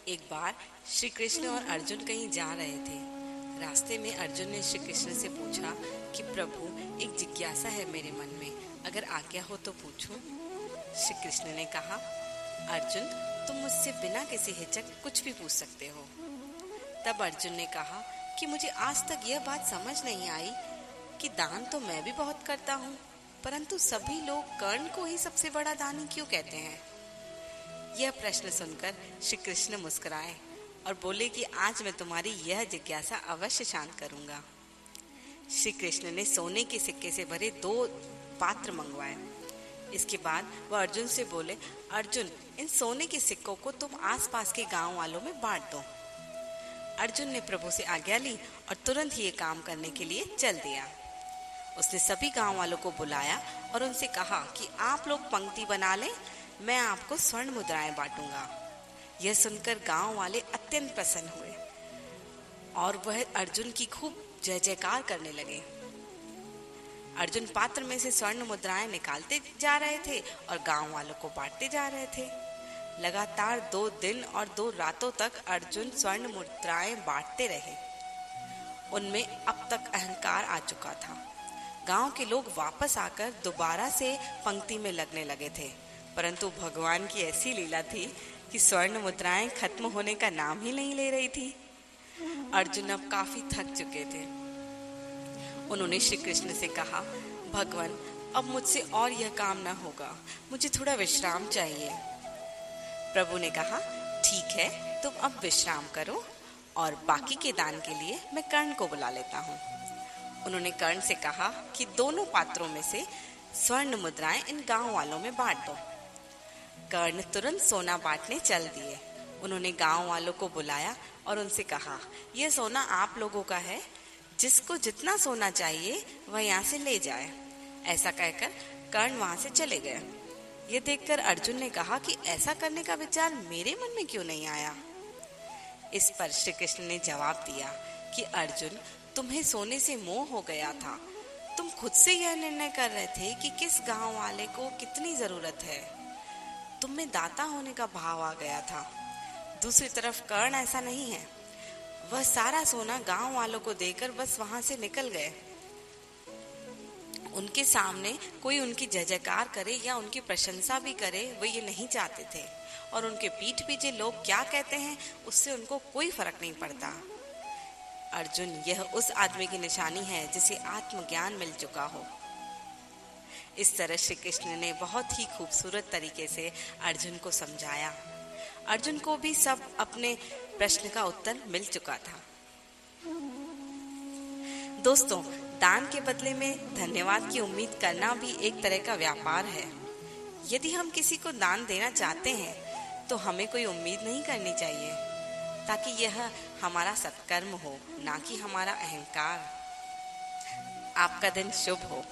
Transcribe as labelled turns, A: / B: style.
A: एक बार श्री कृष्ण और अर्जुन कहीं जा रहे थे। रास्ते में अर्जुन ने श्री कृष्ण से पूछा कि प्रभु, एक जिज्ञासा है मेरे मन में, अगर आज्ञा हो तो पूछूं? श्री कृष्ण ने कहा, अर्जुन, तुम मुझसे बिना किसी हिचक कुछ भी पूछ सकते हो। तब अर्जुन ने कहा कि मुझे आज तक यह बात समझ नहीं आई कि दान तो मैं भी बहुत करता हूँ, परंतु सभी लोग कर्ण को ही सबसे बड़ा दानी क्यों कहते हैं? यह प्रश्न सुनकर श्री कृष्ण मुस्कुराए और बोले कि आज मैं तुम्हारी यह जिज्ञासा अवश्य शांत करूंगा। श्री कृष्ण ने सोने के सिक्के से भरे 2 पात्र मंगवाए। इसके बाद वह अर्जुन से बोले, अर्जुन, इन सोने के सिक्कों को तुम आसपास के गांव वालों में बांट दो। अर्जुन ने प्रभु से आज्ञा ली और तुरंत ही ये काम करने के लिए चल दिया। उसने सभी गांव वालों को बुलाया और उनसे कहा कि आप लोग पंक्ति बना लें, मैं आपको स्वर्ण मुद्राएं बांटूंगा। यह सुनकर गांव वाले अत्यंत प्रसन्न हुए और वह अर्जुन की खूब जय जयकार करने लगे। अर्जुन पात्र में से स्वर्ण मुद्राएं निकालते जा रहे थे और गांव वालों को बांटते जा रहे थे। लगातार 2 दिन और 2 रातों तक अर्जुन स्वर्ण मुद्राएं बांटते रहे। उनमें अब तक अहंकार आ चुका था। गांव के लोग वापस आकर दोबारा से पंक्ति में लगने लगे थे, परंतु भगवान की ऐसी लीला थी कि स्वर्ण मुद्राएं खत्म होने का नाम ही नहीं ले रही थी। अर्जुन अब काफी थक चुके थे। उन्होंने श्री कृष्ण से कहा, भगवान, अब मुझसे और यह काम न होगा, मुझे थोड़ा विश्राम चाहिए। प्रभु ने कहा, ठीक है, तुम अब विश्राम करो और बाकी के दान के लिए मैं कर्ण को बुला लेता हूँ। उन्होंने कर्ण से कहा कि दोनों पात्रों में से स्वर्ण मुद्राएं इन गांव वालों में बांट दो। कर्ण तुरंत सोना बांटने चल दिए। उन्होंने गांव वालों को बुलाया और उनसे कहा, यह सोना आप लोगों का है, जिसको जितना सोना चाहिए वह यहाँ से ले जाए। ऐसा कहकर कर्ण वहां से चले गए। ये देखकर अर्जुन ने कहा कि ऐसा करने का विचार मेरे मन में क्यों नहीं आया? इस पर श्री कृष्ण ने जवाब दिया कि अर्जुन, तुम्हें सोने से मोह हो गया था। तुम खुद से यह निर्णय कर रहे थे कि किस गांव वाले को कितनी जरूरत है। तुम में दाता होने का भाव आ गया था। दूसरी तरफ कर्ण ऐसा नहीं है। वह सारा सोना गांव वालों को देकर बस वहां से निकल गए। उनके सामने कोई उनकी जय जयकार करे या उनकी प्रशंसा भी करे, वो ये नहीं चाहते थे, और उनके पीठ पीछे लोग क्या कहते हैं उससे उनको कोई फर्क नहीं पड़ता। अर्जुन, यह उस आदमी की निशानी है जिसे आत्मज्ञान मिल चुका हो। इस तरह श्री कृष्ण ने बहुत ही खूबसूरत तरीके से अर्जुन को समझाया। अर्जुन को भी सब अपने प्रश्न का उत्तर मिल चुका था। दोस्तों, दान के बदले में धन्यवाद की उम्मीद करना भी एक तरह का व्यापार है। यदि हम किसी को दान देना चाहते हैं तो हमें कोई उम्मीद नहीं करनी चाहिए, ताकि यह हमारा सत्कर्म हो, ना कि हमारा अहंकार। आपका दिन शुभ हो।